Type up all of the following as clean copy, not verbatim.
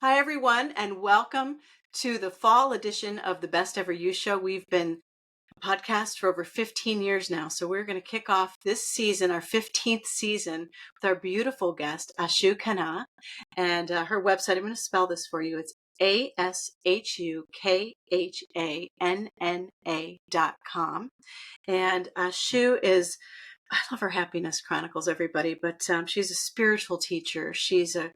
Hi, everyone, and welcome to the fall edition of the Best Ever You Show. We've been a podcast for over 15 years now, so we're going to kick off this season, our 15th season, with our beautiful guest, Ashu Khanna, and her website. I'm going to spell this for you. It's ASHUKHANNA.com. And Ashu is, I love her Happiness Chronicles, everybody, but she's a spiritual teacher. She's a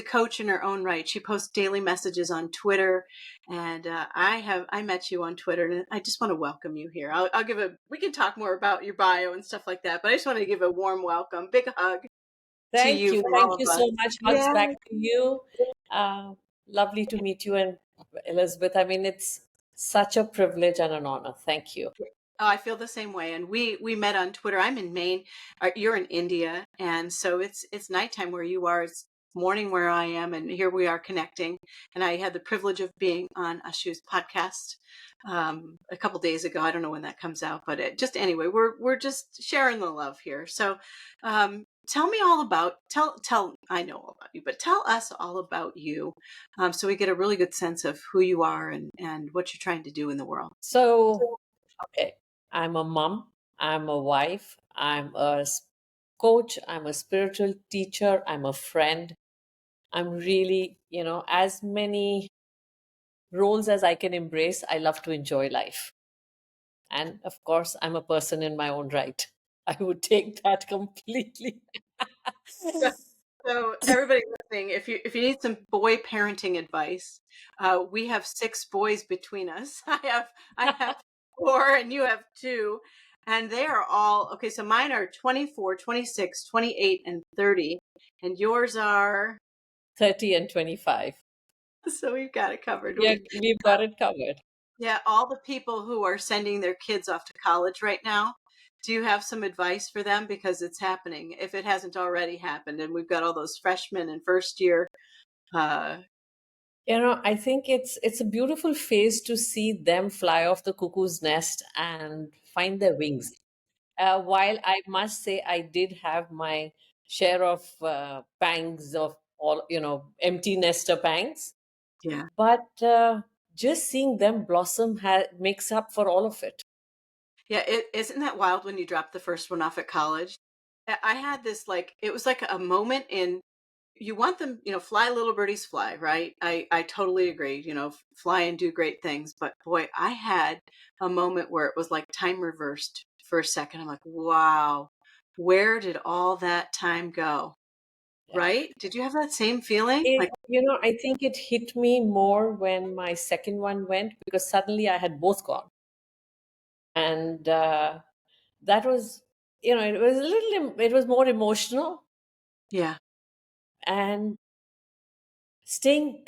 coach in her own right. She posts daily messages on Twitter, and I met you on Twitter, and I just want to welcome you here. I'll give we can talk more about your bio and stuff like that, but I just want to give a warm welcome, big hug to Thank you you. from Thank all you of us. so much. Hugs Yeah. back to you. Lovely to meet you and Elizabeth. I mean, it's such a privilege and an honor. Thank you. Oh, I feel the same way. And we met on Twitter. I'm in Maine. You're in India, and so it's nighttime where you are. It's morning where I am, and here we are connecting. And I had the privilege of being on Ashu's podcast a couple days ago. I don't know when that comes out, but anyway, we're just sharing the love here. So tell me all about tell I know all about you, but tell us all about you, so we get a really good sense of who you are and what you're trying to do in the world. So, okay, I'm a mom, I'm a wife, I'm a coach, I'm a spiritual teacher, I'm a friend. I'm really, as many roles as I can embrace. I love to enjoy life. And of course, I'm a person in my own right. I would take that completely. So everybody listening, if you need some boy parenting advice, we have 6 boys between us. I have 4 and you have 2, and they are all okay. So mine are 24, 26, 28, and 30, and yours are. 30 and 25. So we've got it covered. Yeah, we've got it covered. Yeah, all the people who are sending their kids off to college right now, do you have some advice for them? Because it's happening, if it hasn't already happened, and we've got all those freshmen and first year. Uh, I think it's a beautiful phase to see them fly off the cuckoo's nest and find their wings. While I must say I did have my share of pangs of all, empty nester pangs, yeah. but just seeing them blossom makes up for all of it. Yeah, isn't that wild when you drop the first one off at college? I had this, like, it was like a moment in, you want them, fly little birdies fly, right? I totally agree, fly and do great things. But boy, I had a moment where it was like time reversed for a second. I'm like, wow, where did all that time go? Yeah. Right? Did you have that same feeling? Like, I think it hit me more when my second one went because suddenly I had both gone. And that was, it was more emotional, yeah, and staying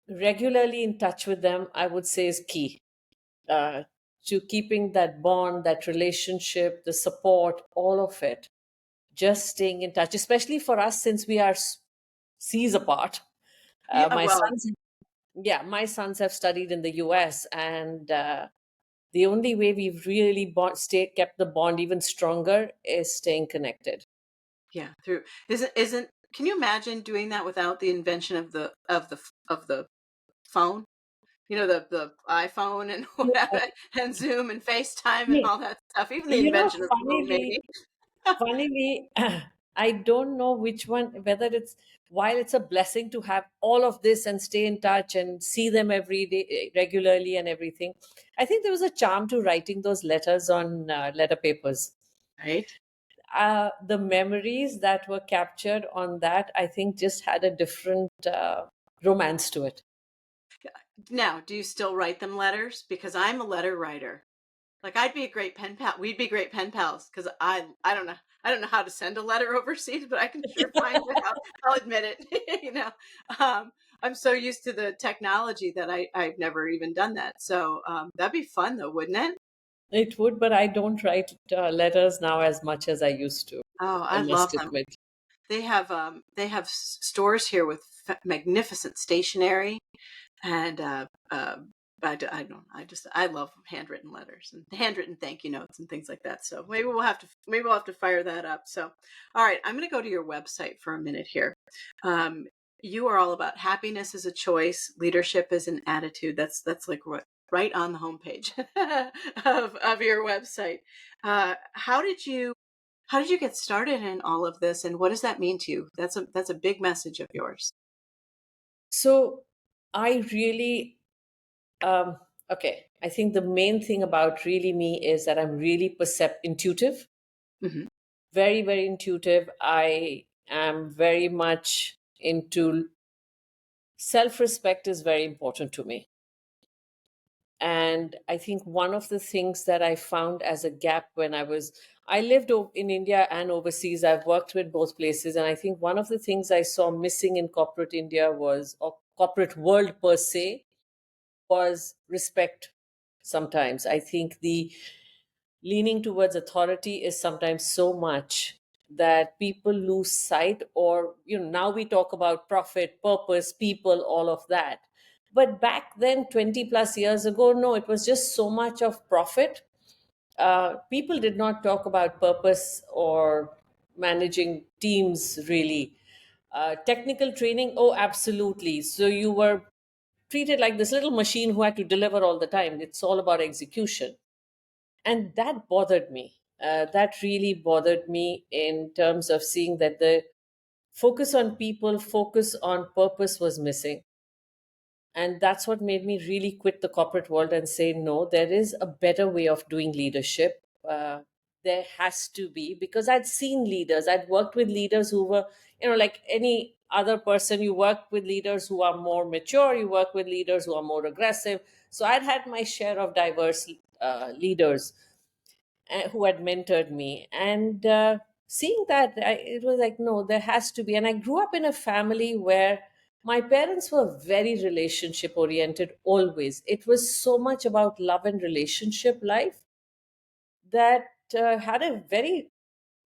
regularly in touch with them, I would say, is key uh, to keeping that bond, that relationship, the support, all of it. Just staying in touch, especially for us since we are seas apart. yeah. My Well, sons, yeah, my sons have studied in the US, and the only way we've really kept the bond even stronger is staying connected. yeah. Through isn't. Can you imagine doing that without the invention of the phone? The iPhone and Yeah. whatever, and Zoom and FaceTime and Yeah. all that stuff. Even the invention of the phone, Funnily, maybe. funnily, I don't know which one, whether it's, while it's a blessing to have all of this and stay in touch and see them every day regularly and everything, I think there was a charm to writing those letters on letter papers. Right? The memories that were captured on that, I think, just had a different romance to it. Now, do you still write them letters? Because I'm a letter writer. Like, I'd be a great pen pal. We'd be great pen pals because I don't know. I don't know how to send a letter overseas, but I can sure find it out. I'll admit it. I'm so used to the technology that I've never even done that. So that'd be fun, though, wouldn't it? It would, but I don't write letters now as much as I used to, Oh, I I love must them. admit. They have stores here with magnificent stationery, and I love handwritten letters and handwritten thank you notes and things like that. So maybe we'll have to fire that up. So, all right, I'm going to go to your website for a minute here. Um, you are all about happiness as a choice, leadership as an attitude. That's like right on the homepage of your website. How did you get started in all of this, and what does that mean to you? That's a big message of yours. So I really, um, okay, I think the main thing about really me is that I'm really intuitive, Hmm. very, very intuitive. I am very much into self respect, is very important to me. And I think one of the things that I found as a gap when I lived in India and overseas, I've worked with both places. And I think one of the things I saw missing in corporate India or corporate world per se, was respect. Sometimes I think the leaning towards authority is sometimes so much that people lose sight, or now we talk about profit, purpose, people, all of that. But back then, 20 plus years ago, no, it was just so much of profit. People did not talk about purpose or managing teams, really. Technical training, oh absolutely, so you were treated like this little machine who had to deliver all the time. It's all about execution. And that bothered me. That really bothered me in terms of seeing that the focus on people, focus on purpose was missing. And that's what made me really quit the corporate world and say, no, there is a better way of doing leadership. There has to be, because I'd seen leaders, I'd worked with leaders who were, like any other person, you work with leaders who are more mature, you work with leaders who are more aggressive. So I'd had my share of diverse leaders who had mentored me. And seeing that, it was like, no, there has to be. And I grew up in a family where my parents were very relationship oriented always. It was so much about love and relationship life that had a very,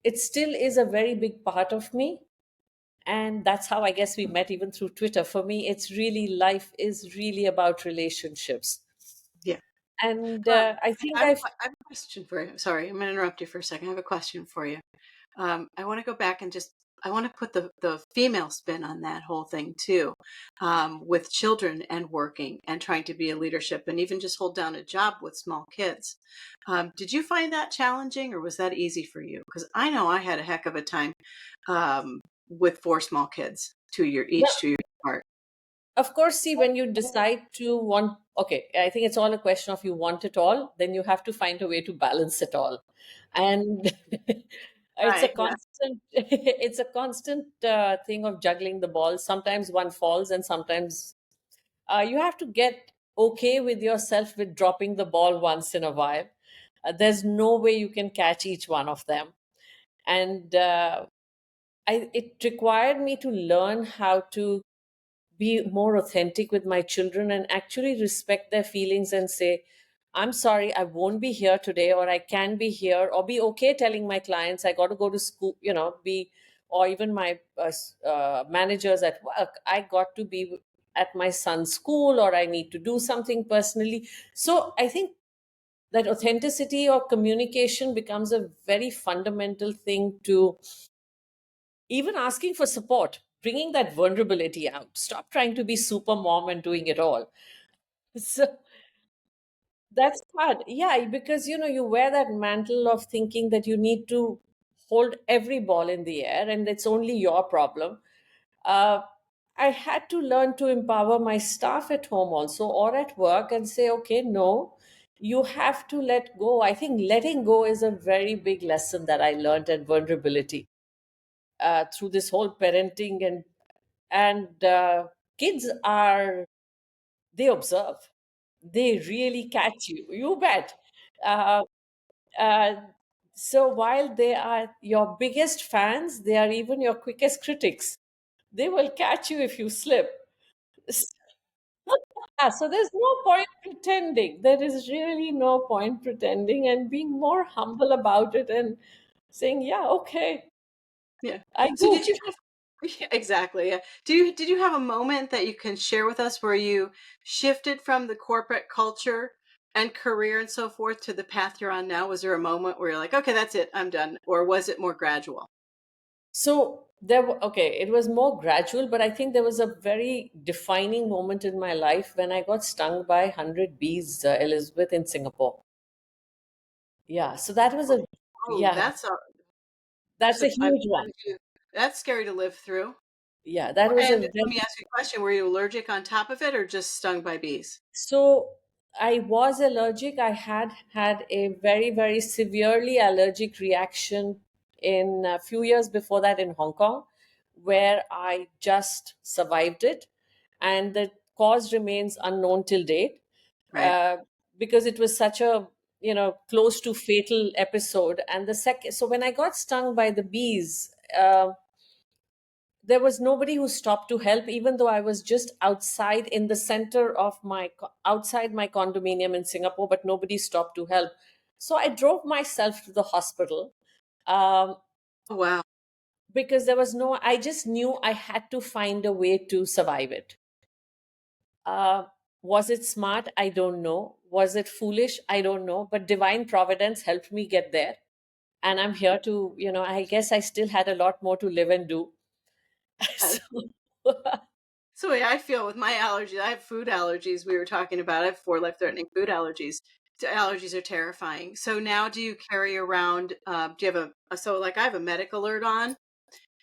it still is a very big part of me. And that's how I guess we met, even through Twitter. For me, it's really, life is really about relationships. Yeah. And Um, I I think have, a, I've, que- I have a question for you. Sorry, I'm going to interrupt you for a second. I have a question for you. I want to go back and I want to put the female spin on that whole thing too, with children and working and trying to be a leadership and even just hold down a job with small kids. Did you find that challenging, or was that easy for you? Because I know I had a heck of a time with four small kids, each 2 years apart. of course, see, when you decide to want, okay, I think it's all a question of you want it all, then you have to find a way to balance it all. And it's a Right. Yeah. constant, it's a constant thing of juggling the ball. Sometimes one falls, and sometimes you have to get okay with yourself with dropping the ball once in a while. There's no way you can catch each one of them. And it required me to learn how to be more authentic with my children and actually respect their feelings and say, I'm sorry, I won't be here today, or I can be here, or be okay telling my clients I got to go to school, or even my managers at work, I got to be at my son's school, or I need to do something personally. So I think that authenticity or communication becomes a very fundamental thing to even asking for support, bringing that vulnerability out. Stop trying to be super mom and doing it all. So that's hard. Yeah, because you wear that mantle of thinking that you need to hold every ball in the air and it's only your problem. Uh, I had to learn to empower my staff at home also or at work and say, okay, no, you have to let go. I think letting go is a very big lesson that I learned, at vulnerability, through this whole parenting. And kids are, they observe, they really catch you, you bet. uh, uh, so while they are your biggest fans, they are even your quickest critics. They will catch you if you slip. So there's no point pretending, there is really no point pretending, and being more humble about it and saying, yeah, okay, Yeah. I So did goofed. you have Yeah, exactly. Yeah. Did you have a moment that you can share with us where you shifted from the corporate culture and career and so forth to the path you're on now? Was there a moment where you're like, okay, that's it, I'm done, or was it more gradual? So okay, it was more gradual, but I think there was a very defining moment in my life when I got stung by 100 bees, Elizabeth, in Singapore. Yeah, so that was a, Oh, yeah, that's a that's so a I'm huge one. that's scary to live through. Yeah, that was a And let me very, ask you a question. Were you allergic on top of it or just stung by bees? so I was allergic. I had had a very, very severely allergic reaction in a few years before that in Hong Kong, where I just survived it. And the cause remains unknown till date, Right. uh, because it was such a, close to fatal episode. And the second, so when I got stung by the bees, there was nobody who stopped to help, even though I was just outside in the center of outside my condominium in Singapore, but nobody stopped to help. So I drove myself to the hospital, um, Oh, wow. because there was no, I just knew I had to find a way to survive it. uh, was it smart? I don't know. Was it foolish? I don't know, but divine providence helped me get there. And I'm here to, I guess I still had a lot more to live and do. Uh, So So the way I feel with my allergies, I have food allergies. We were talking about. I have 4 life-threatening food allergies. So allergies are terrifying. So now, do you carry around? Do you have so like I have a medic alert on,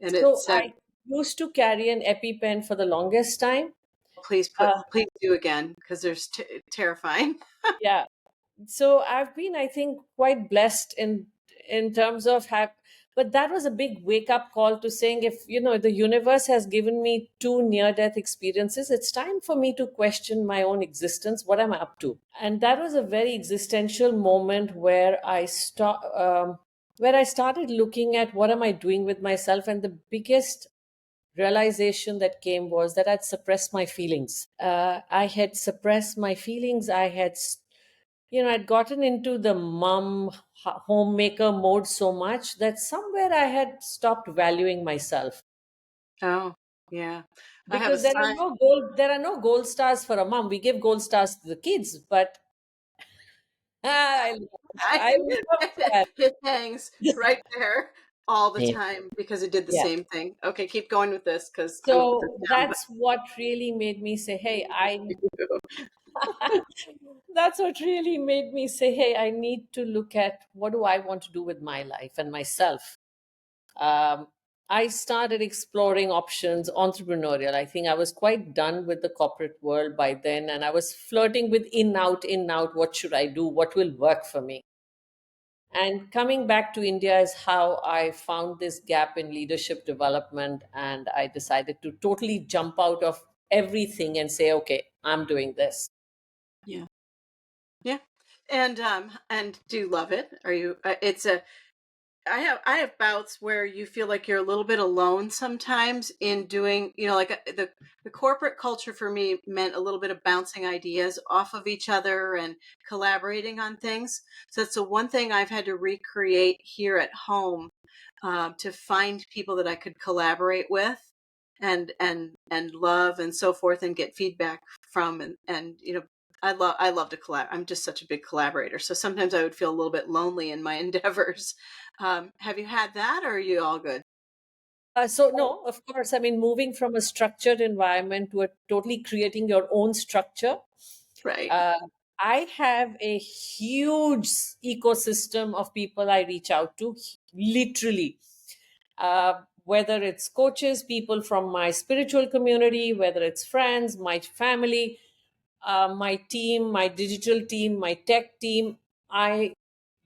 and it So said, I used to carry an EpiPen for the longest time. Uh, please do again because there's terrifying." yeah. So I've been, I think, quite blessed in terms of have, but that was a big wake up call to saying, if the universe has given me two near death experiences, it's time for me to question my own existence. What am I up to? And that was a very existential moment where where I started looking at what am I doing with myself, and the biggest realization that came was that I'd suppressed my feelings. I had suppressed my feelings. I'd gotten into the homemaker mode so much that somewhere I had stopped valuing myself. Oh, yeah. I have a Because son. there are no gold stars for a mom. We give gold stars to the kids, but I, I, I love that. it hangs right there all the Yeah. time because it did the Yeah. same thing. Okay, keep going with this because I'm gonna put this So down. But that's what really made me say, hey, that's what really made me say, hey, I need to look at what do I want to do with my life and myself. um, I started exploring options, entrepreneurial. I think I was quite done with the corporate world by then, and I was flirting with in, out. What should I do? What will work for me? And coming back to India is how I found this gap in leadership development, and I decided to totally jump out of everything and say, okay, I'm doing this. yeah, yeah, and do you love it? Are you? It's a I have bouts where you feel like you're a little bit alone sometimes in doing, like the corporate culture for me meant a little bit of bouncing ideas off of each other and collaborating on things. So that's the one thing I've had to recreate here at home, to find people that I could collaborate with and love and so forth and get feedback from and I love to collab. I'm just such a big collaborator. So sometimes I would feel a little bit lonely in my endeavors. Have you had that, or are you all good? So no, of course. I mean, moving from a structured environment to a totally creating your own structure. Right. Uh, I have a huge ecosystem of people I reach out to, literally. Whether it's coaches, people from my spiritual community, whether it's friends, my family, my team, my digital team, my tech team, I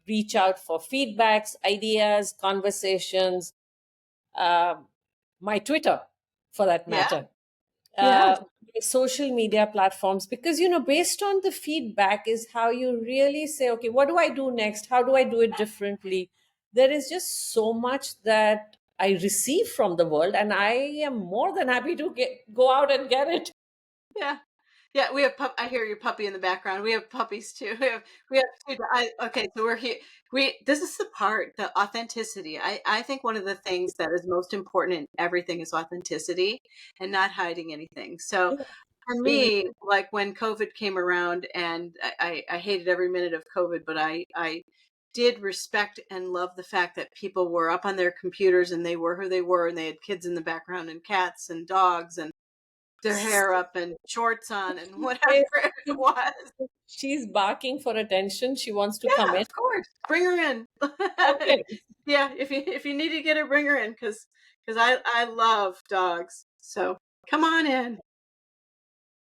reach out for feedbacks, ideas, conversations, uh, my Twitter, for that Yeah. matter, Yeah. uh, social media platforms, because based on the feedback is how you really say, okay, what do I do next? How do I do it differently? There is just so much that I receive from the world, and I am more than happy to go out and get it. Yeah. Yeah, we have I hear your puppy in the background. We have puppies too. We have two. Okay, so we're here. This is the part, the authenticity. I think one of the things that is most important in everything is authenticity and not hiding anything. So for Mhm. me, like when COVID came around, and I hated every minute of COVID, but I did respect and love the fact that people were up on their computers and they were who they were, and they had kids in the background and cats and dogs and their hair up and shorts on and whatever Yes, it was. she's barking for attention. She wants to come Yeah, in. of course. Bring her in. Okay. Yeah, if you need to get her, bring her in, because I love dogs. So come on in.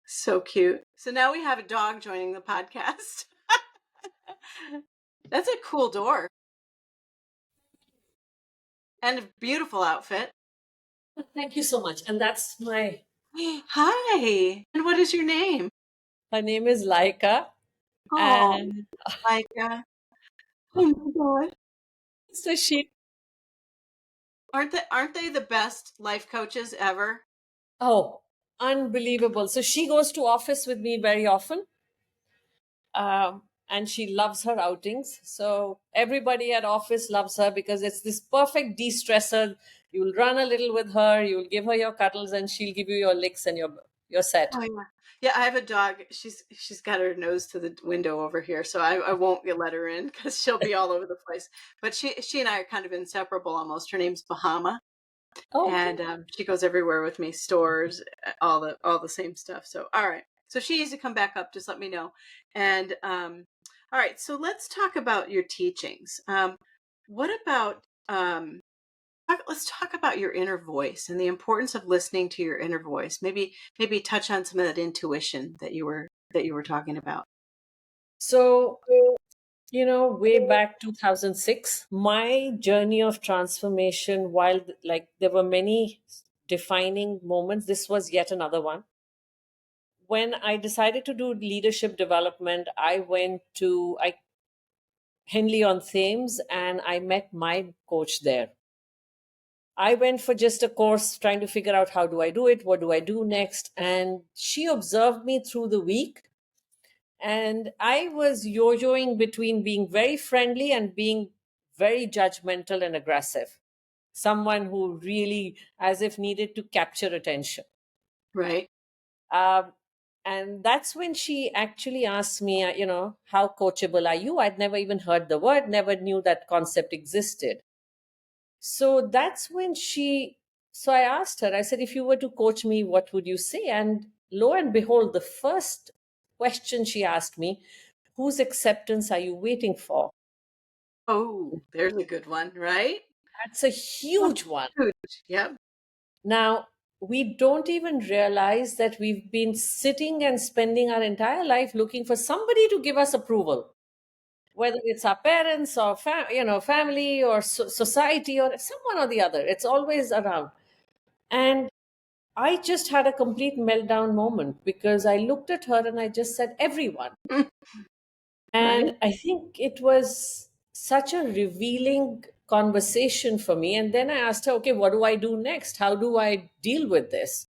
So cute. So now we have a dog joining the podcast. That's a cool door and a beautiful outfit. Thank you so much. And that's my, Hi. And what is your name? her name is Laika. Oh, And like oh my God. so she, Aren't they the best life coaches ever? oh, unbelievable. So she goes to office with me very often. And she loves her outings. So everybody at office loves her because it's this perfect de-stressor. You'll run a little with her, you'll give her your cuddles, and she'll give you your licks, and you're set. Oh yeah. Yeah, I have a dog. She's got her nose to the window over here, so I won't let her in because she'll be all over the place. But she and I are kind of inseparable almost. Her name's Bahama, Okay. and she goes everywhere with me, stores, all the same stuff. So all right, so she needs to come back up. Just let me know. And all right, so let's talk about your teachings. What about let's talk about your inner voice and the importance of listening to your inner voice. Maybe touch on some of that intuition that you were talking about. So, way back 2006, my journey of transformation, while like there were many defining moments, this was yet another one. When I decided to do leadership development, I went to Henley on Thames and I met my coach there. I went for just a course trying to figure out how do I do it, what do I do next. And she observed me through the week. And I was yo yoing between being very friendly and being very judgmental and aggressive. Someone who really, as if needed to capture attention. Right. Um, and that's when she actually asked me, how coachable are you? I'd never even heard the word, never knew that concept existed. So that's when so I asked her, I said, if you were to coach me, what would you say? And lo and behold, the first question she asked me, whose acceptance are you waiting for? Oh, there's a good one, right? That's a Oh, huge one. huge. Yep. Now, we don't even realize that we've been sitting and spending our entire life looking for somebody to give us approval, whether it's our parents or family or society or someone or the other. It's always around. And I just had a complete meltdown moment because I looked at her and I just said, everyone. Right. And I think it was such a revealing conversation for me. And then I asked her, okay, what do I do next? How do I deal with this?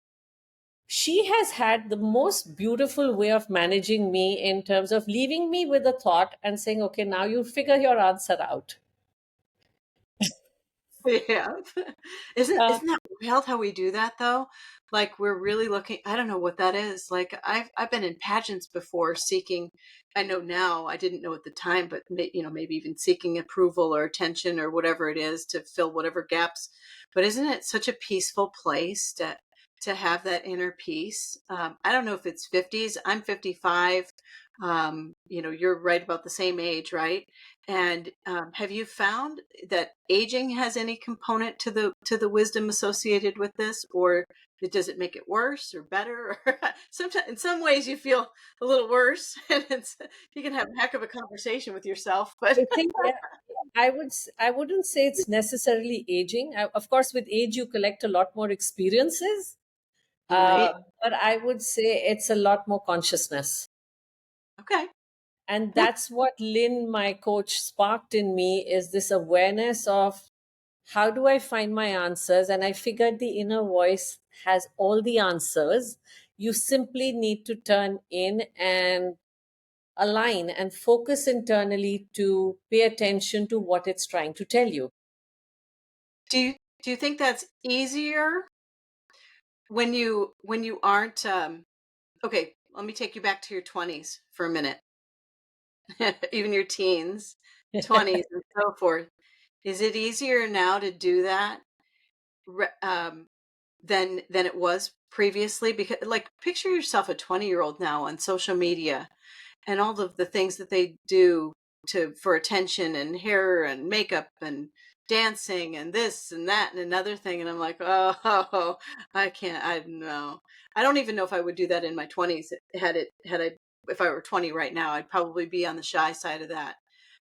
She has had the most beautiful way of managing me in terms of leaving me with a thought and saying, okay, now you figure your answer out. Yeah. Isn't Uh, isn't that wild how we do that though? Like we're really looking, I don't know what that is. Like I've been in pageants before seeking, I know now, I didn't know at the time, but maybe even seeking approval or attention or whatever it is to fill whatever gaps. But isn't it such a peaceful place to have that inner peace? I don't know if it's 50s. I'm 55. You're right about the same age, right? And have you found that aging has any component to the wisdom associated with this, or does it make it worse or better? Or sometimes, in some ways, you feel a little worse, and you can have a heck of a conversation with yourself. But I think, yeah, I wouldn't say it's necessarily aging. Of course, with age, you collect a lot more experiences. right, But I would say it's a lot more consciousness. okay, And yeah. that's what Lynn, my coach, sparked in me is this awareness of how do I find my answers? And I figured the inner voice has all the answers. You simply need to turn in and align and focus internally to pay attention to what it's trying to tell you. Do you think that's easier when you aren't okay? Let me take you back to your 20s for a minute, even your teens. 20s and so forth. Is it easier now to do that than it was previously? Because, like, picture yourself a 20-year-old now on social media and all of the things that they do to for attention and hair and makeup and dancing and this and that and another thing, and I'm like, oh, I can't. I know. I don't even know if I would do that in my 20s. Had I if I were 20 right now, I'd probably be on the shy side of that.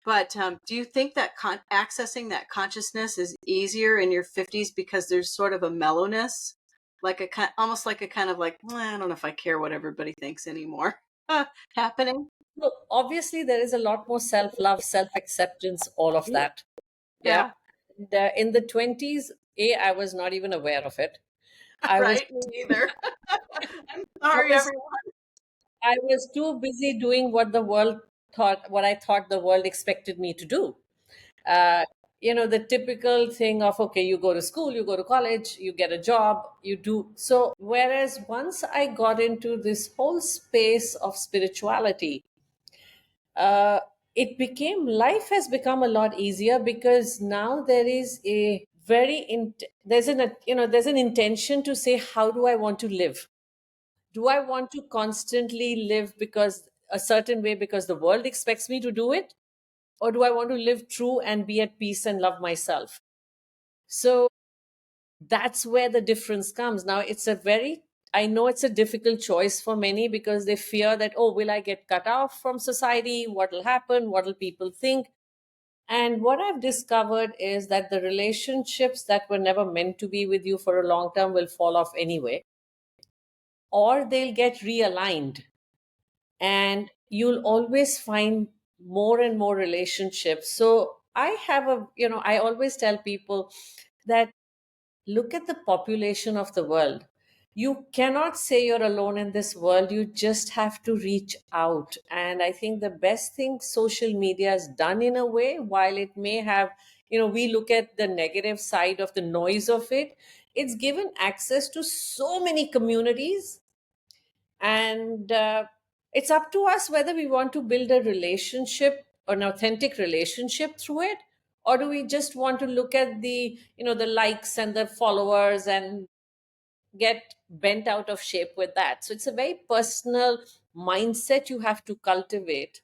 But do you think that accessing that consciousness is easier in your 50s because there's sort of a mellowness, like almost like a kind of like, "Well, I don't know if I care what everybody thinks anymore," happening? So obviously, there is a lot more self love, self acceptance, all of Yeah. that. Yeah. Yeah. And, in the 20s, I was not even aware of it. I was, Right. Me either. I'm I sorry, was, everyone. I was too busy doing what I thought the world expected me to do. Uh, the typical thing of, okay, you go to school, you go to college, you get a job, you do. So, whereas once I got into this whole space of spirituality, uh, life has become a lot easier because now there is a there's an intention to say, how do I want to live? Do I want to constantly live because a certain way because the world expects me to do it, or do I want to live true and be at peace and love myself? So that's where the difference comes. Now, I know it's a difficult choice for many because they fear that, oh, will I get cut off from society? What will happen? What will people think? And what I've discovered is that the relationships that were never meant to be with you for a long term will fall off anyway, or they'll get realigned. And you'll always find more and more relationships. So I always tell people that look at the population of the world. You cannot say you're alone in this world. You just have to reach out. And I think the best thing social media has done, in a way, while it may have, we look at the negative side of the noise of it, it's given access to so many communities. And it's up to us whether we want to build a relationship, an authentic relationship through it, or do we just want to look at the likes and the followers and get bent out of shape with that. So it's a very personal mindset you have to cultivate,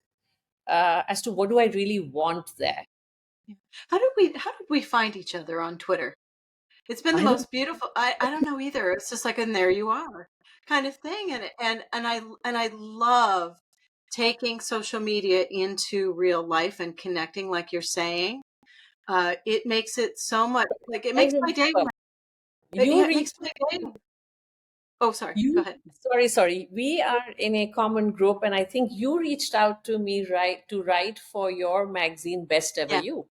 as to what do I really want there. How did we find each other on Twitter? It's been the I don't most beautiful. I don't know either. It's just like, and there you are, kind of thing. And I love taking social media into real life and connecting, like you're saying. It makes it so much like it makes dive in my day. deeper. You Yeah, it makes reached my day. Oh, sorry. Go you ahead. sorry, we are in a common group, and I think you reached out to me, right, to write for your magazine, Best Ever Yeah. You.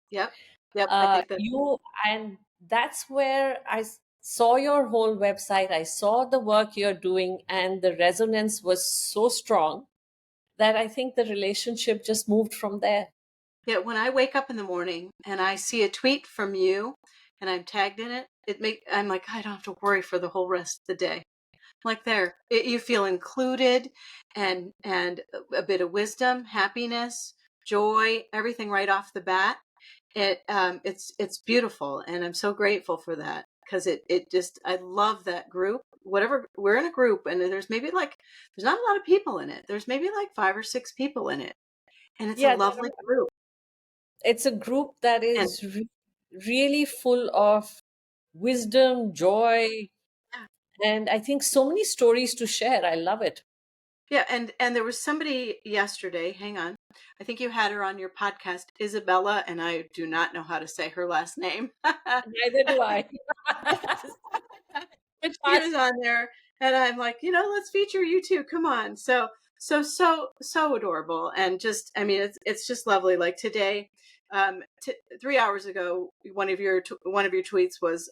Yep. Yep. I think that. You And that's where saw your whole website. I saw the work you're doing, and the resonance was so strong that I think the relationship just moved from there. Yeah. When I wake up in the morning and I see a tweet from you, and I'm tagged in it, I'm like, I don't have to worry for the whole rest of the day. Like you feel included, and a bit of wisdom, happiness, joy, everything right off the bat. It's beautiful, and I'm so grateful for that, because it just, I love that group. Whatever, we're in a group, and there's not a lot of people in it. There's maybe like 5 or 6 people in it, and it's a Yeah, lovely group. it's a group that And is really full of wisdom, joy, yeah, and I think so many stories to share. I love it. yeah, and there was somebody yesterday. Hang on, I think you had her on your podcast, Isabella, and I do not know how to say her last name. Neither do I. But she was on there, and I'm like, let's feature you too. Come on. So adorable, and just, I mean, it's just lovely. Like today, 3 hours ago, one of your tweets was,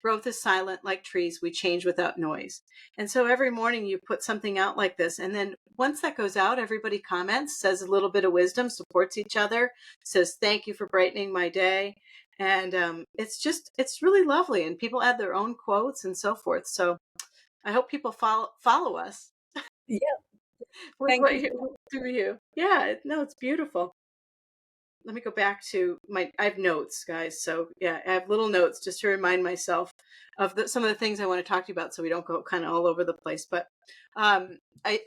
growth is silent like trees. We change without noise. And so every morning you put something out like this, and then once that goes out, everybody comments, says a little bit of wisdom, supports each other, says thank you for brightening my day. And it's really lovely, and people add their own quotes and so forth. So I hope people follow us Yeah, with thank what you. you through you. Yeah, no, it's beautiful. let me go back to I have notes, guys. So yeah, I have little notes just to remind myself of some of the things I want to talk to you about, so we don't go kind of all over the place. But I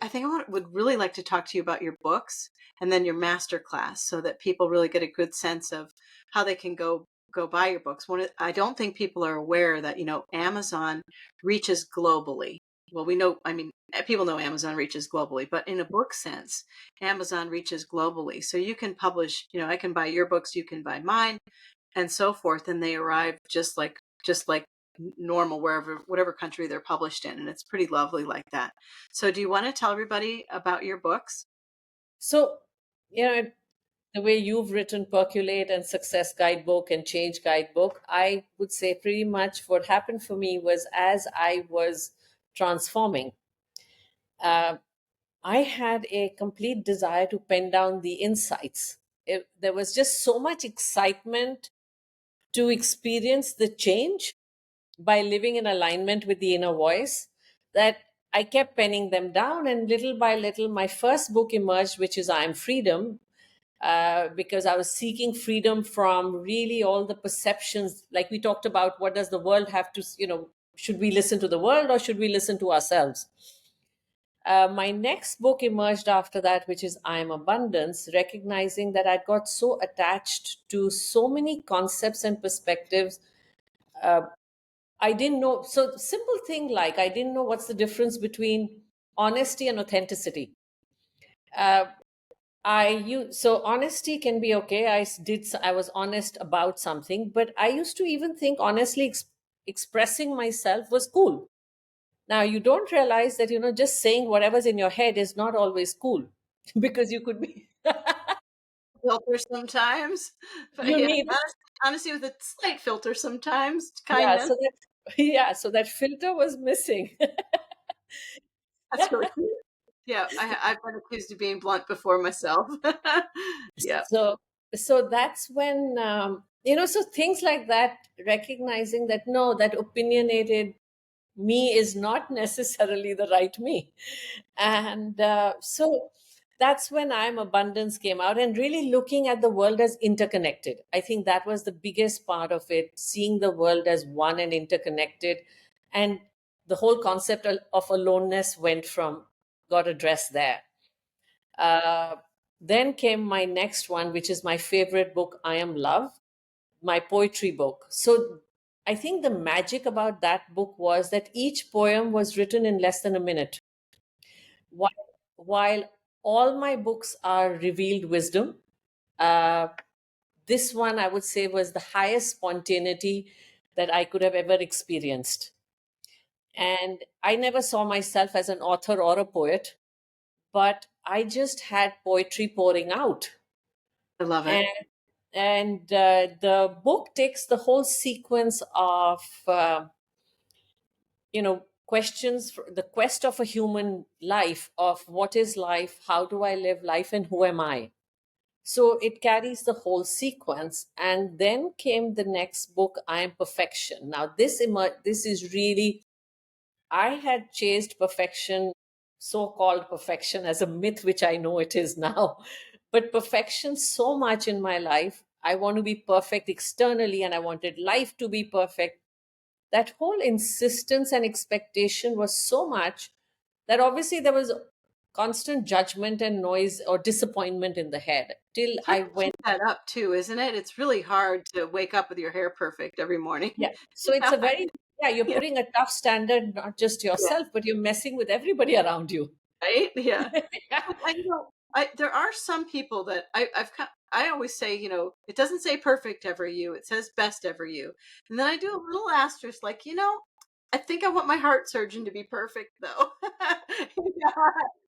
think would really like to talk to you about your books and then your master class, so that people really get a good sense of how they can go buy your books. I don't think people are aware that, Amazon reaches globally. Well, we know, I mean, people know Amazon reaches globally, but in a book sense, Amazon reaches globally. So you can publish, I can buy your books, you can buy mine, and so forth, and they arrive just like normal whatever country they're published in, and it's pretty lovely like that. So do you want to tell everybody about your books? So, you know, the way you've written Percolate and Success Guidebook and Change Guidebook, I would say pretty much what happened for me was as I was transforming, uh, I had a complete desire to pen down the insights. There was just so much excitement to experience the change by living in alignment with the inner voice that I kept penning them down. And little by little, my first book emerged, which is I Am Freedom, because I was seeking freedom from really all the perceptions. Like we talked about, what does the world have to, should we listen to the world or should we listen to ourselves? My next book emerged after that, which is I Am Abundance, recognizing that I got so attached to so many concepts and perspectives. I didn't know. So, simple thing like I didn't know what's the difference between honesty and authenticity. Uh, so honesty can be okay. I was honest about something, but I used to even think honestly expressing myself was cool. Now you don't realize that just saying whatever's in your head is not always cool because you could be Filter sometimes, but you yeah, need honesty with a slight filter sometimes, yeah. kindness. So that so that filter was missing. That's really cute. Yeah, I've been accused of being blunt before myself. Yeah, so so that's when so things like that, recognizing that no, that opinionated me is not necessarily the right me. And so that's when I'm Abundance came out, and really looking at the world as interconnected. I think that was the biggest part of it, seeing the world as one and interconnected. And the whole concept of aloneness got addressed there. uh, then came my next one, which is my favorite book, I Am Love, my poetry book. So I think the magic about that book was that each poem was written in less than a minute. While all my books are revealed wisdom, uh, this one I would say was the highest spontaneity that I could have ever experienced. And I never saw myself as an author or a poet, but I just had poetry pouring out. I love it. And the book takes the whole sequence of questions for the quest of a human life, of what is life, how do I live life, and who am I. So it carries the whole sequence. And then came the next book, I Am Perfection. Now this is really, I had chased perfection, so-called perfection, as a myth, which I know it is now. But perfection so much in my life, I want to be perfect externally, and I wanted life to be perfect. That whole insistence and expectation was so much that obviously there was constant judgment and noise or disappointment in the head till It's hard I to went. keep that up too, isn't it? It's really hard to wake up with your hair perfect every morning. Yeah. So it's Yeah, a very, yeah, you're yeah, putting a tough standard, not just yeah, yourself, but you're messing with everybody around you. right? Yeah. Yeah. There are some people that I always say, it doesn't say perfect ever you, it says best ever you. And then I do a little asterisk, like, I think I want my heart surgeon to be perfect though. Yeah.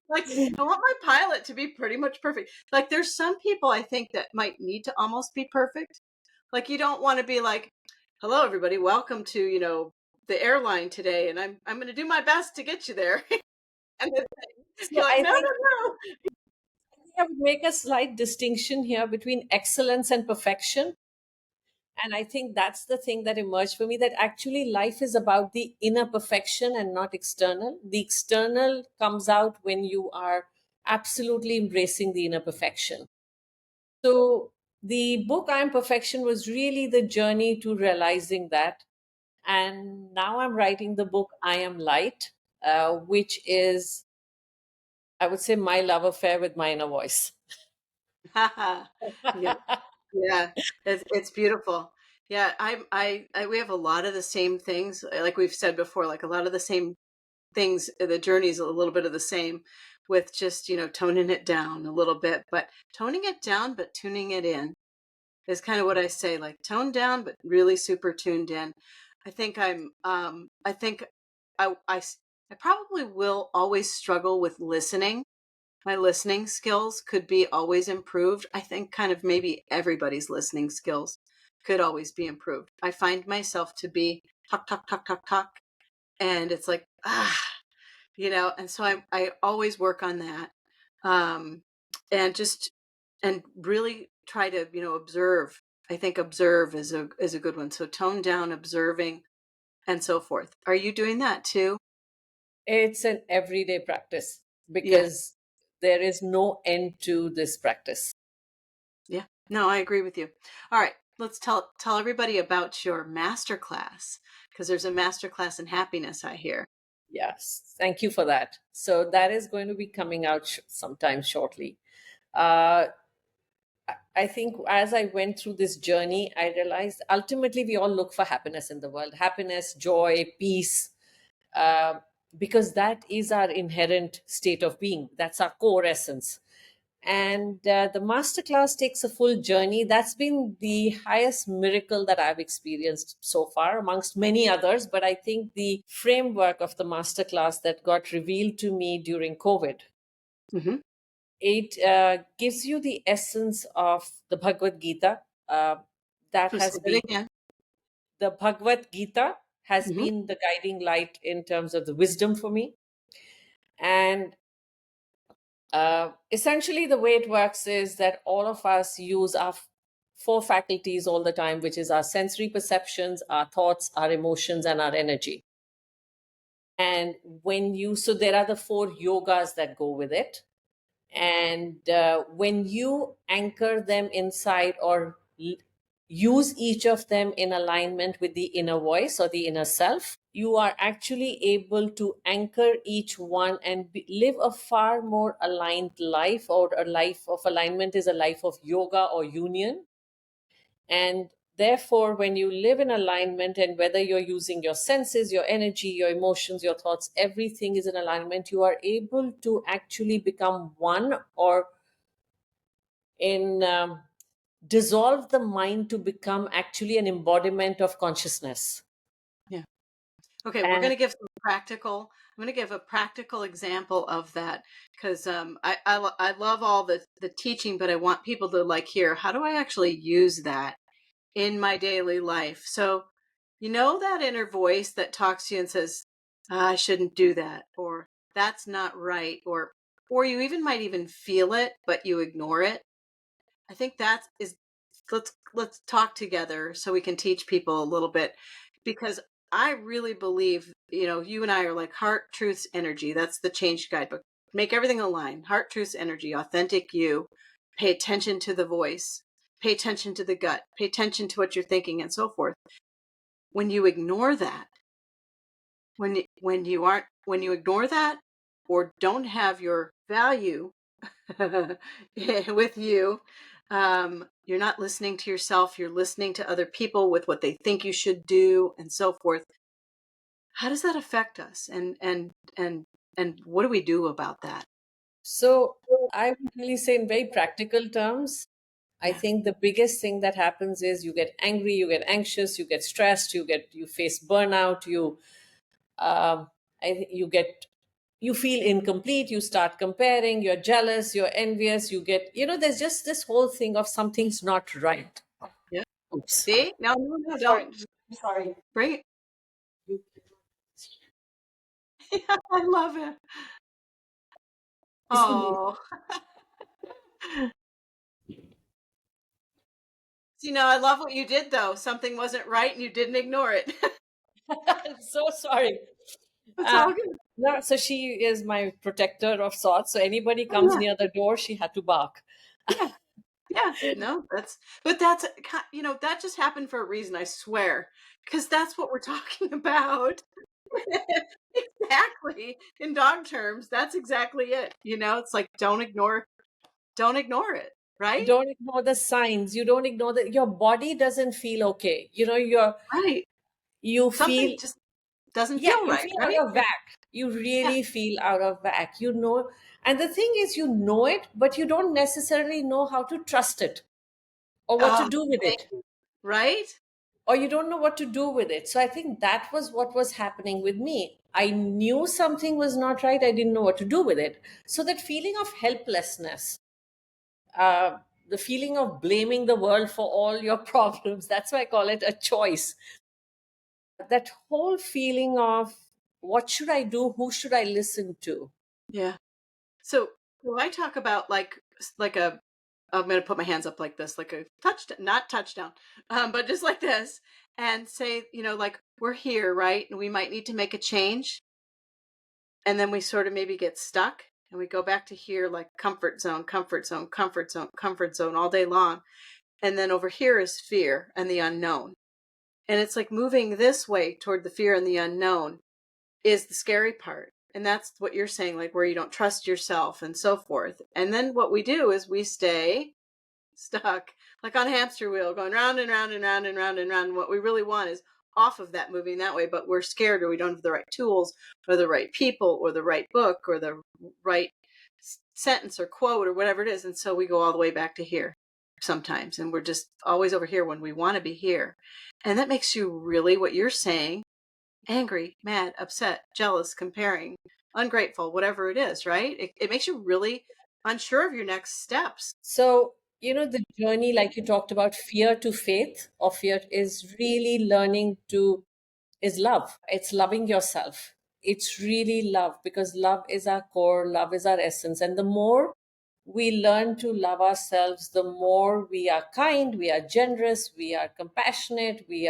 Like, I want my pilot to be pretty much perfect. Like, there's some people I think that might need to almost be perfect. Like, you don't want to be like, hello everybody, welcome to, the airline today, and I'm going to do my best to get you there. And then So you're like, no, no, no. I would make a slight distinction here between excellence and perfection. And I think that's the thing that emerged for me, that actually life is about the inner perfection and not external. The external comes out when you are absolutely embracing the inner perfection. So the book I Am Perfection was really the journey to realizing that. And now I'm writing the book I Am Light, which is, I would say, my love affair with my inner voice. Yeah, yeah, it's beautiful. Yeah, I we have a lot of the same things, like we've said before, like a lot of the same things. The journey's a little bit of the same, with just toning it down a little bit, but toning it down, but tuning it in is kind of what I say. Like toned down, but really super tuned in. I think I think I probably will always struggle with listening. My listening skills could be always improved. I think kind of maybe everybody's listening skills could always be improved. I find myself to be talk, talk, talk, talk, talk. And it's like, and so I always work on that. Um, and just, and really try to, observe. I think observe is a good one. So tone down, observing, and so forth. Are you doing that too? It's an everyday practice Yeah. because there is no end to this practice. Yeah. No, I agree with you. All right. Let's tell everybody about your master class, because there's a master class in happiness, I hear. Yes, thank you for that. So that is going to be coming out sometime shortly. Uh, I think as I went through this journey, I realized ultimately we all look for happiness in the world, happiness, joy, peace, uh, because that is our inherent state of being. That's our core essence. And the masterclass takes a full journey. That's been the highest miracle that I've experienced so far, amongst many others. But I think the framework of the masterclass that got revealed to me during COVID, Mm-hmm. it gives you the essence of the Bhagavad Gita. That So has say it been again. the Bhagavad Gita has Mm-hmm. been the guiding light in terms of the wisdom for me. And essentially, the way it works is that all of us use our four faculties all the time, which is our sensory perceptions, our thoughts, our emotions, and our energy. And so there are the four yogas that go with it. And when you anchor them inside or use each of them in alignment with the inner voice or the inner self, you are actually able to anchor each one and live a far more aligned life, or a life of alignment is a life of yoga or union. And therefore, when you live in alignment, and whether you're using your senses, your energy, your emotions, your thoughts, everything is in alignment, you are able to actually become one, or in dissolve the mind to become actually an embodiment of consciousness. Yeah. Okay, we're And going to give some practical. I'm going to give a practical example of that, because I love all the teaching, but I want people to like hear, how do I actually use that in my daily life? So, that inner voice that talks to you and says, I shouldn't do that, or that's not right, or you even might even feel it, but you ignore it. I think that is, let's talk together so we can teach people a little bit, because I really believe, you and I are like heart, truths, energy. That's the change guidebook. Make everything align. Heart, truths, energy, authentic you. Pay attention to the voice. Pay attention to the gut. Pay attention to what you're thinking, and so forth. When you ignore that, when you ignore that, or don't have your value with you, you're not listening to yourself, you're listening to other people with what they think you should do, and so forth. How does that affect us, and what do we do about that? so I would really say, in very practical terms, I Yeah. think the biggest thing that happens is you get angry, you get anxious, you get stressed, you face burnout, um, you feel incomplete, you start comparing, you're jealous, you're envious, there's just this whole thing of something's not right. Yeah. Oops. See, no, Sorry. don't. Just Sorry. bring it. I love it. Oh. I love what you did, though. Something wasn't right and you didn't ignore it. So sorry. It's Uh, all good. no, so she is my protector of sorts. So anybody Oh, comes yeah. near the door, she had to bark. Yeah. Yeah, no, but that just happened for a reason, I swear, because that's what we're talking about. Exactly. In dog terms, that's exactly it. It's like don't ignore it, right? Don't ignore the signs. You don't ignore that your body doesn't feel okay. Right. You Something feel, just doesn't yeah, feel you right, feel right? out of whack. You Yeah. really feel out of whack. And the thing is, you know it, but you don't necessarily know how to trust it or what to Oh, do with thank it. you. Right? Or you don't know what to do with it. So I think that was what was happening with me. I knew something was not right. I didn't know what to do with it. So that feeling of helplessness, uh, the feeling of blaming the world for all your problems, that's why I call it a choice. That whole feeling of what should I do? Who should I listen to? Yeah. So I talk about like a I'm gonna put my hands up like this, like a touchdown, not touchdown, but just like this, and say, like we're here, right? And we might need to make a change, and then we sort of maybe get stuck, and we go back to here, like comfort zone, comfort zone, comfort zone, comfort zone all day long, and then over here is fear and the unknown, and it's like moving this way toward the fear and the unknown is the scary part. And that's what you're saying, like where you don't trust yourself and so forth. And then what we do is we stay stuck, like on a hamster wheel, going round and round and round and round and round. What we really want is off of that, moving that way, but we're scared, or we don't have the right tools or the right people or the right book or the right sentence or quote or whatever it is. And so we go all the way back to here sometimes. And we're just always over here when we want to be here. And that makes you really, what you're saying, angry, mad, upset, jealous, comparing, ungrateful, whatever it is, right? It makes you really unsure of your next steps. So, the journey, like you talked about, fear to faith, or fear is really learning to, is love. It's loving yourself. It's really love, because love is our core, love is our essence. And the more we learn to love ourselves, the more we are kind, we are generous, we are compassionate, we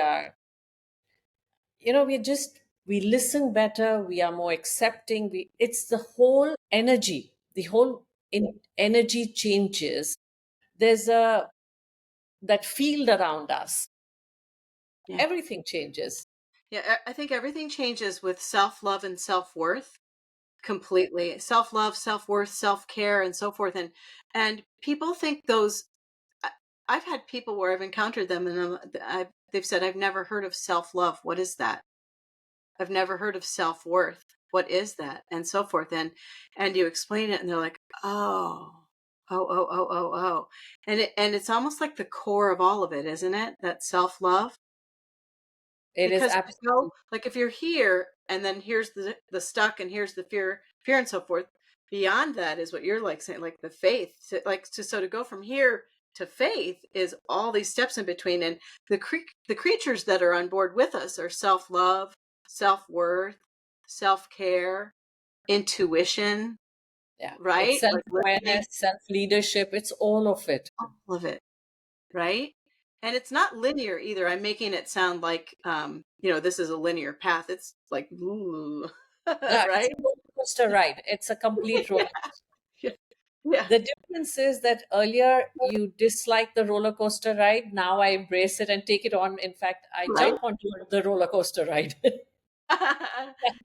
listen better, we are more accepting. It's the whole energy, energy changes. There's a that field around us, Yeah. everything changes. Yeah. I think everything changes with self love and self worth completely. Self love, self worth, self care, and so forth. And people think those. I- I've had people where I've encountered them, and they've said, "I've never heard of self love. What is that? I've never heard of self worth. What is that?" And so forth. And you explain it, and they're like, "Oh, oh, oh, oh, oh, oh," and it's almost like the core of all of it, isn't it? That self love. It is Because absolutely. like if you're here and then here's the stuck and here's the fear and so forth. Beyond that is what you're like saying, like the faith. So to go from here to faith is all these steps in between, and the creatures that are on board with us are self love, self worth, self care, intuition, Yeah, it's right? self Like listening, awareness, self leadership, it's all of it. all of it. Right? And it's not linear either. I'm making it sound like, this is a linear path. It's like, ooh, Yeah, it's right? a roller coaster ride. It's a complete roller. Yeah. Yeah. The difference is that earlier you dislike the roller coaster ride. Now I embrace it and take it on. In fact, I Right? jump onto the roller coaster ride.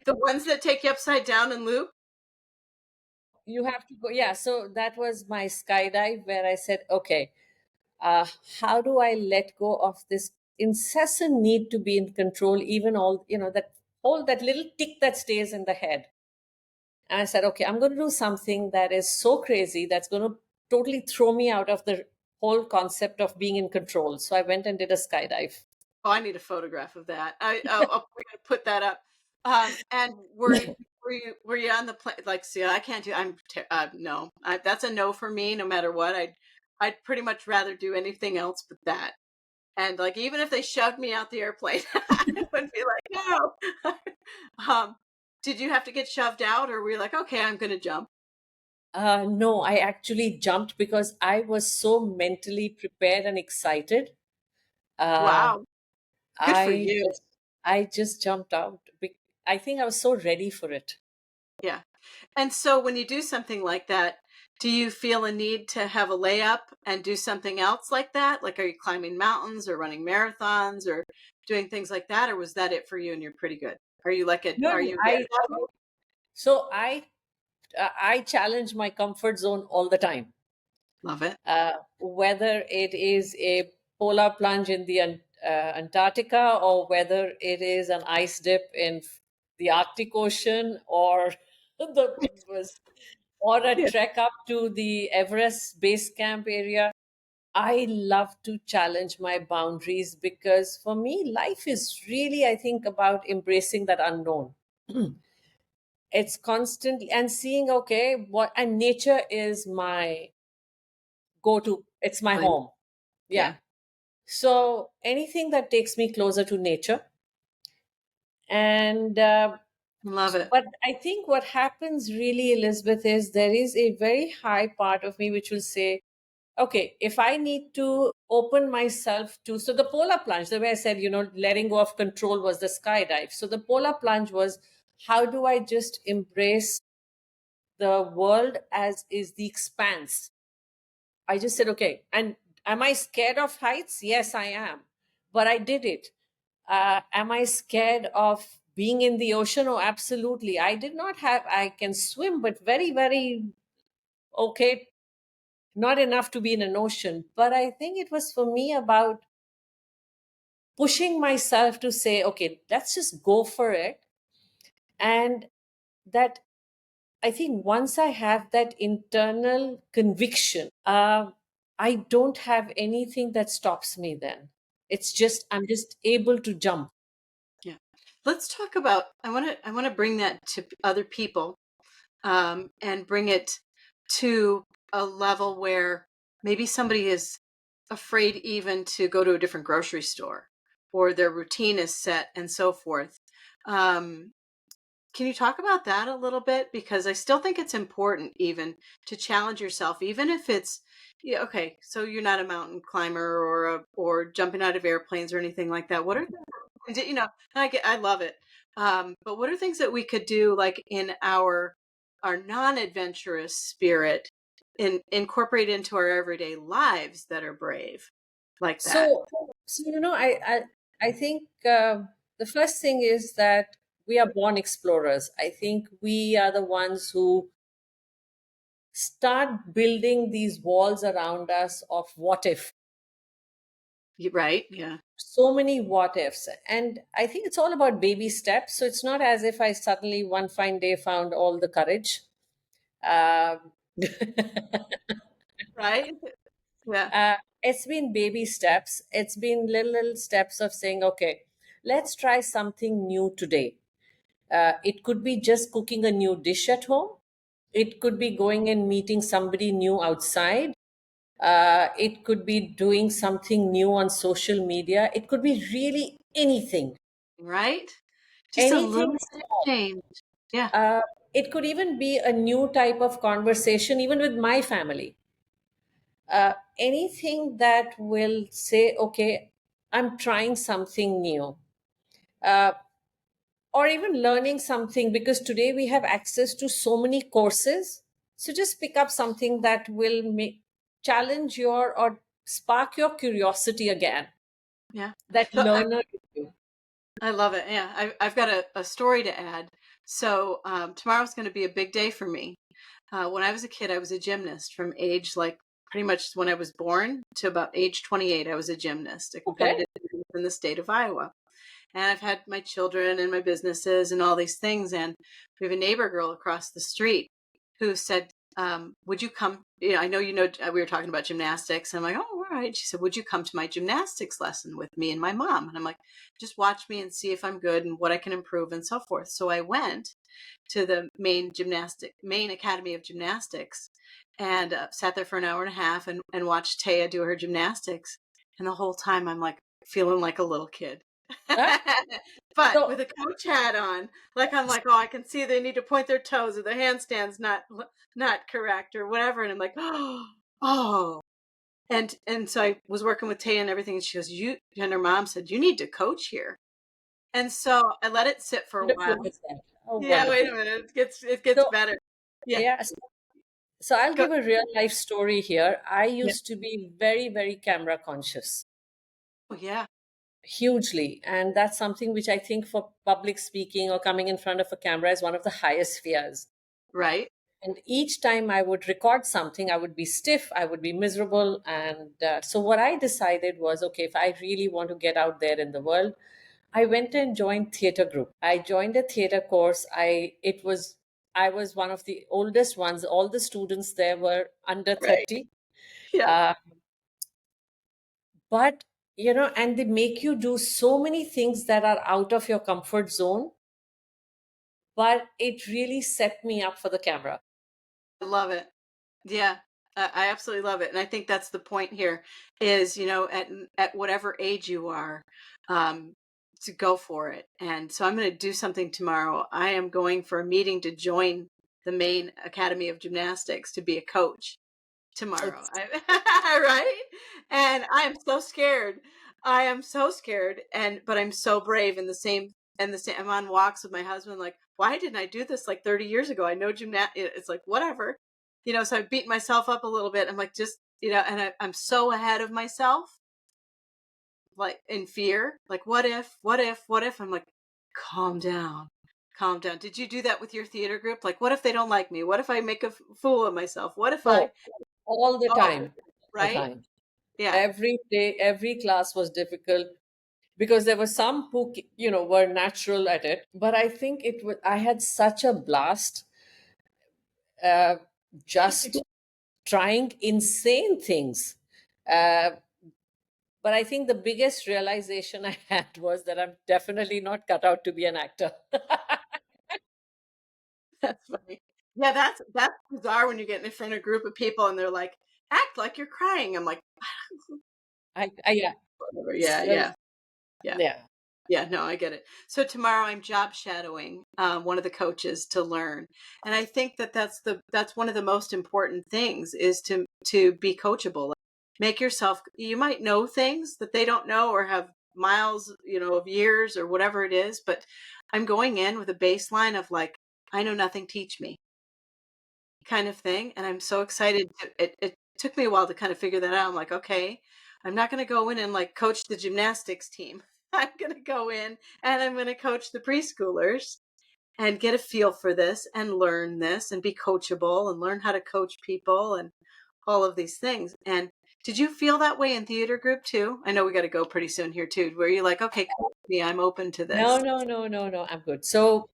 The ones that take you upside down and loop. You have to go. Yeah. So that was my skydive where I said, okay, uh, how do I let go of this incessant need to be in control, even that little tick that stays in the head? And I said, okay, I'm going to do something that is so crazy that's going to totally throw me out of the whole concept of being in control. So I went and did a skydive. Oh, I need a photograph of that. We're gonna put that up. And were you on the plane? Like, see, I can't do. No. That's a no for me. No matter what, I'd pretty much rather do anything else but that. And like, even if they shoved me out the airplane, I would be like, no. um, did you have to get shoved out, or were you like, okay, I'm gonna jump? No, I actually jumped because I was so mentally prepared and excited. Uh, Wow, good for I you. just, I just jumped out. I think I was so ready for it. Yeah. And so when you do something like that, Do you feel a need to have a layup and do something else like that? Like, are you climbing mountains or running marathons or doing things like that? Or was that it for you and you're pretty good? Are you like No, are no, you a I daredevil? so I challenge my comfort zone all the time. Love it. Whether it is a polar plunge in the Antarctica, or whether it is an ice dip in the Arctic Ocean, or or a Yeah. trek up to the Everest base camp area. I love to challenge my boundaries because for me, life is really, I think, about embracing that unknown. It's constantly and seeing, okay, what, and nature is my go to, it's my Fine. home. Yeah. Yeah. So anything that takes me closer to nature. And, Love it. but I think what happens really, Elizabeth, is there is a very high part of me which will say, okay, if I need to open myself to, so the polar plunge, the way I said, letting go of control was the skydive. So the polar plunge was, how do I just embrace the world as is the expanse? I just said, okay. And am I scared of heights? Yes, I am. But I did it. Am I scared of being in the ocean? Oh, absolutely. I can swim, but very, very okay, not enough to be in an ocean. But I think it was for me about pushing myself to say, okay, let's just go for it. And that, I think once I have that internal conviction, I don't have anything that stops me then. It's just, I'm just able to jump. Yeah. Let's talk about I want to bring that to other people, and bring it to a level where maybe somebody is afraid even to go to a different grocery store or their routine is set and so forth. Um, can you talk about that a little bit? Because I still think it's important even to challenge yourself, even if it's, yeah, okay, so you're not a mountain climber or jumping out of airplanes or anything like that. What are I love it. But what are things that we could do like in our non-adventurous spirit incorporate into our everyday lives that are brave like that? So, I think the first thing is that we are born explorers. I think we are the ones who start building these walls around us of what if. Right? Yeah. So many what ifs. And I think it's all about baby steps. So it's not as if I suddenly one fine day found all the courage. Um, Right? Yeah. it's been baby steps. It's been little steps of saying, okay, let's try something new today. It could be just cooking a new dish at home. It could be going and meeting somebody new outside. It could be doing something new on social media. It could be really anything, Right? Just a anything little bit of small. change. Yeah. Uh, it could even be a new type of conversation, even with my family. Anything that will say, okay, I'm trying something new. Uh, or even learning something, because today we have access to so many courses. So just pick up something that will challenge your or spark your curiosity again, Yeah. that So learner in you. I love it. Yeah. I've got a story to add. So tomorrow's going to be a big day for me. When I was a kid, I was a gymnast from age like pretty much when I was born to about age 28. I was a gymnast, a Okay. competitive gymnast in the state of Iowa. And I've had my children and my businesses and all these things. And we have a neighbor girl across the street who said, would you come? I know, we were talking about gymnastics. And I'm like, oh, all right. She said, would you come to my gymnastics lesson with me and my mom? And I'm like, just watch me and see if I'm good and what I can improve and so forth. So I went to the main academy of gymnastics and sat there for an hour and a half and watched Taya do her gymnastics. And the whole time I'm like feeling like a little kid. Ah, But so with a coach hat on, like I'm like, oh, I can see they need to point their toes or their handstands not correct or whatever, and I'm like, oh, and so I was working with Taya and everything, and she goes, and her mom said, you need to coach here, and so I let it sit for a wonderful while. is that? Oh, Yeah, wait wonderful. a minute, it gets So better. Yeah, yeah, So I'll Go. give a real life story here. I Yeah. used to be very, very camera conscious, Oh, yeah. hugely. And that's something which I think for public speaking or coming in front of a camera is one of the highest fears. Right. And each time I would record something, I would be stiff, I would be miserable. And so what I decided was, okay, if I really want to get out there in the world, I went and joined theater group. I joined a theater course. I was one of the oldest ones. All the students there were under Right. 30. Yeah. Uh, but and they make you do so many things that are out of your comfort zone, but it really set me up for the camera. I love it. Yeah, I absolutely love it, and I think that's the point here is, at whatever age you are, um, to go for it. And so I'm going to do something tomorrow. I am going for a meeting to join the Maine Academy of Gymnastics to be a coach tomorrow. It's, Right? And I am so scared. I am so scared, but I'm so brave. And the same, I'm on walks with my husband. Like, why didn't I do this like 30 years ago? I know gymnast. It's like whatever, So I beat myself up a little bit. I'm like, just and I'm so ahead of myself, like in fear. Like, what if? What if? What if? I'm like, calm down. Calm down. Did you do that with your theater group? Like, what if they don't like me? What if I make a fool of myself? What if I? oh, all the Oh, time, all the right? time. Yeah. Every day, every class was difficult because there were some who were natural at it. But I think I had such a blast, uh, just trying insane things. Uh, but I think the biggest realization I had was that I'm definitely not cut out to be an actor. That's funny. Yeah, that's bizarre when you get in front of a group of people and they're like, act like you're crying. I'm like, Yeah. whatever. Yeah, So, yeah, yeah. yeah. Yeah, no, I get it. So tomorrow I'm job shadowing one of the coaches to learn, and I think that's one of the most important things is to be coachable. Like, make yourself. You might know things that they don't know or have miles, of years or whatever it is, but I'm going in with a baseline of like, I know nothing. Teach me, kind of thing. And I'm so excited. It took me a while to kind of figure that out. I'm like, okay, I'm not going to go in and like coach the gymnastics team. I'm going to go in and I'm going to coach the preschoolers and get a feel for this and learn this and be coachable and learn how to coach people and all of these things. And did you feel that way in theater group too? I know we got to go pretty soon here too, where you're like, okay, coach me, I'm open to No, this. no, no, no, no. I'm good. So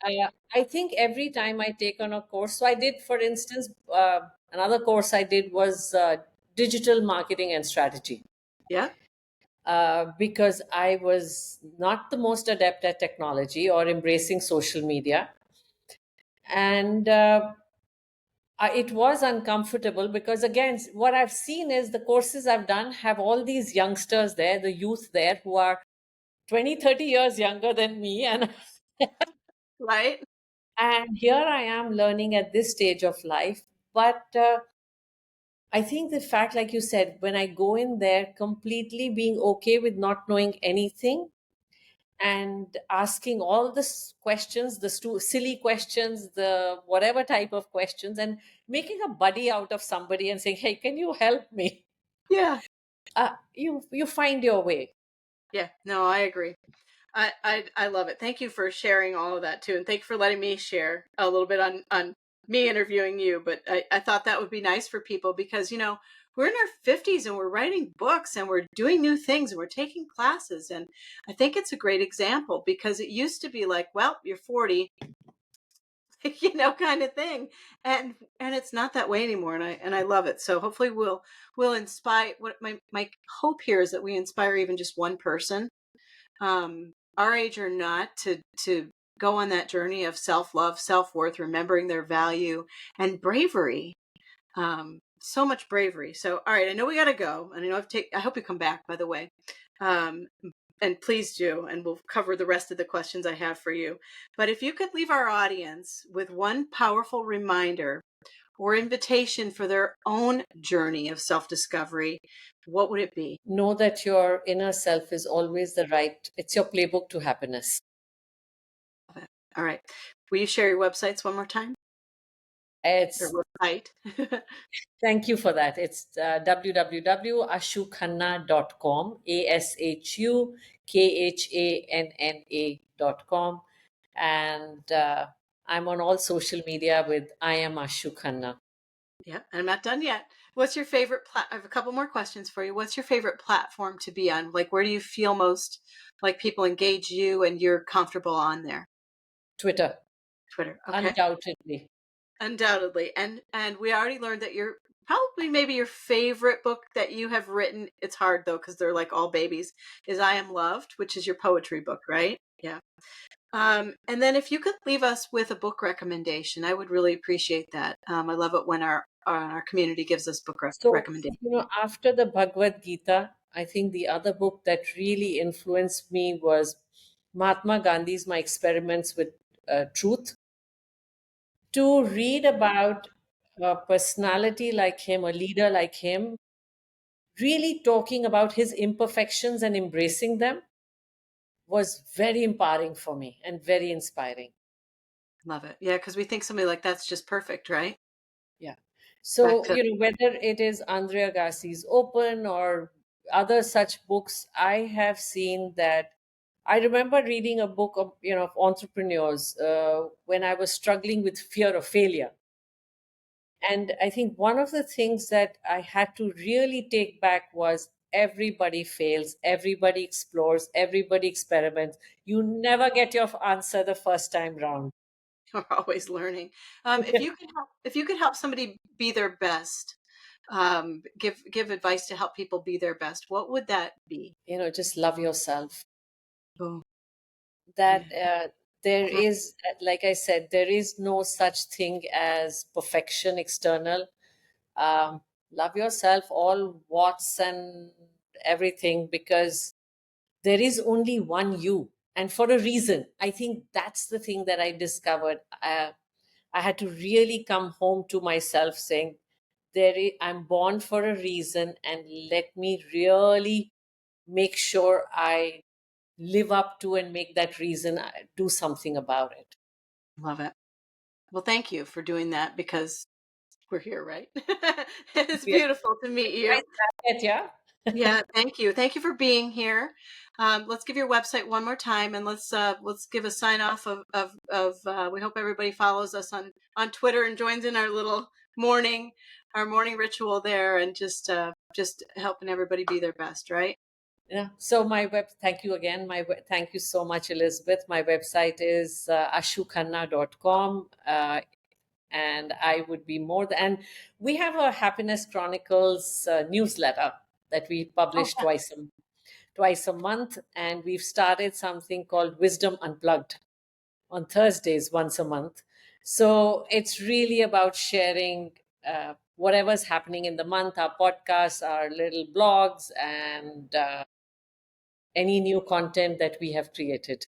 I think every time I take on a course, so I did, for instance, another course I did was digital marketing and strategy. Yeah. Because I was not the most adept at technology or embracing social media. And it was uncomfortable because, again, what I've seen is the courses I've done have all these youngsters there, the youth there who are 20, 30 years younger than me. Right. And here I am learning at this stage of life. But I think the fact, like you said, when I go in there completely being okay with not knowing anything and asking all the questions, the silly questions, the whatever type of questions, and making a buddy out of somebody and saying, "Hey, can you help me?" Yeah. You find your way. Yeah. No, I agree. I love it. Thank you for sharing all of that too, and thank you for letting me share a little bit on me interviewing you. But I thought that would be nice for people because we're in our 50s and we're writing books and we're doing new things and we're taking classes, and I think it's a great example because it used to be like, well, you're 40, kind of thing, and it's not that way anymore, and I love it. So hopefully we'll inspire. What my hope here is that we inspire even just one person, our age or not, to go on that journey of self-love, self-worth, remembering their value and bravery. So much bravery. So all right, I know we got to go, and I hope you come back, by the way. um, and please do, and we'll cover the rest of the questions I have for you. But if you could leave our audience with one powerful reminder or invitation for their own journey of self-discovery, what would it be? Know that your inner self is always it's your playbook to happiness. All right. Will you share your websites one more time? It's Or website. Thank you for that. It's www.ashukhanna.com, ASHUKHANNA.com. And I'm on all social media with I am Ashu Khanna. Yeah, and I'm not done yet. What's your favorite I have a couple more questions for you. What's your favorite platform to be on? Like, where do you feel most like people engage you and you're comfortable on there? Twitter, Twitter. Okay. undoubtedly. Undoubtedly. And we already learned that you're probably maybe your favorite book that you have written. It's hard though, because they're like all babies, is I Am Loved, which is your poetry book, right? Yeah. And then if you could leave us with a book recommendation, I would really appreciate that. I love it when our community gives us book So, recommendations. after the Bhagavad Gita, I think the other book that really influenced me was Mahatma Gandhi's My Experiments with Truth. To read about a personality like him, a leader like him, really talking about his imperfections and embracing them was very empowering for me and very inspiring. Love it. Yeah, because we think somebody like that's just perfect, right? Yeah. Back So, to whether it is Andrea Gassi's Open or other such books, I have seen that. I remember reading a book of, of entrepreneurs when I was struggling with fear of failure. And I think one of the things that I had to really take back was everybody fails, everybody explores, everybody experiments. You never get your answer the first time round. we're always learning. If you could help somebody be their best, give advice to help people be their best, what would that be? Just love yourself. Oh, That yeah. there is, like I said, there is no such thing as perfection external. Love yourself, all what's and everything, because there is only one you, and for a reason. I think that's the thing that I discovered. I had to really come home to myself saying, I'm born for a reason, and let me really make sure I live up to and make that reason do something about it. Love it. Well, thank you for doing that because we're here, right? It's Yeah. beautiful to meet Nice you. planet, yeah. Yeah, thank you. Thank you for being here. Let's give your website one more time, and let's give a sign off of. We hope everybody follows us on Twitter and joins in our morning ritual there, and just helping everybody be their best, right? Yeah. So thank you again. Thank you so much, Elizabeth. My website is ashukhanna.com. And I would be more than, and we have a Happiness Chronicles newsletter that we Oh, publish twice a month. And we've started something called Wisdom Unplugged on Thursdays once a month. So it's really about sharing whatever's happening in the month, our podcasts, our little blogs, and any new content that we have created.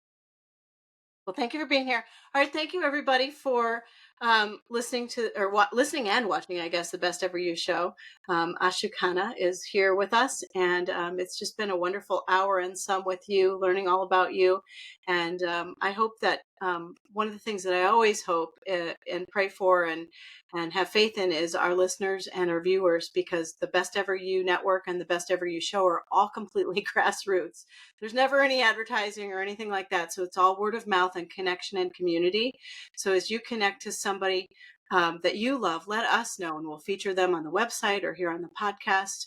well, thank you for being here. All right, thank you everybody for listening to or listening and watching. I guess the Best Ever You show. Ashu Khanna is here with us, and it's just been a wonderful hour and some with you, learning all about you. And I hope that one of the things that I always hope and pray for and have faith in is our listeners and our viewers, because the Best Ever You network and the Best Ever You show are all completely grassroots. There's never any advertising or anything like that. So it's all word of mouth and connection and community. So as you connect to somebody that you love, let us know and we'll feature them on the website or here on the podcast,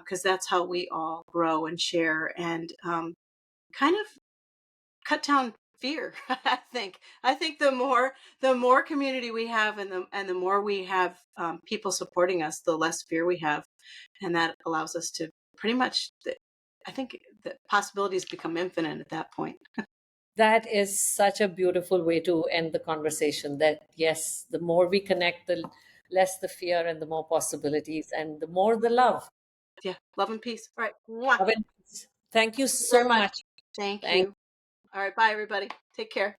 because that's how we all grow and share and kind of cut down fear. I think the more community we have and the more we have people supporting us, the less fear we have, and that allows us to pretty much, I think the possibilities become infinite at that point. That is such a beautiful way to end the conversation. That, yes, the more we connect, the less the fear and the more possibilities and the more the love. Yeah, love and peace. All right. Mwah. Love and peace. Thank you Thank you very so much. much. Thank Thank you. All right, bye everybody. Take care.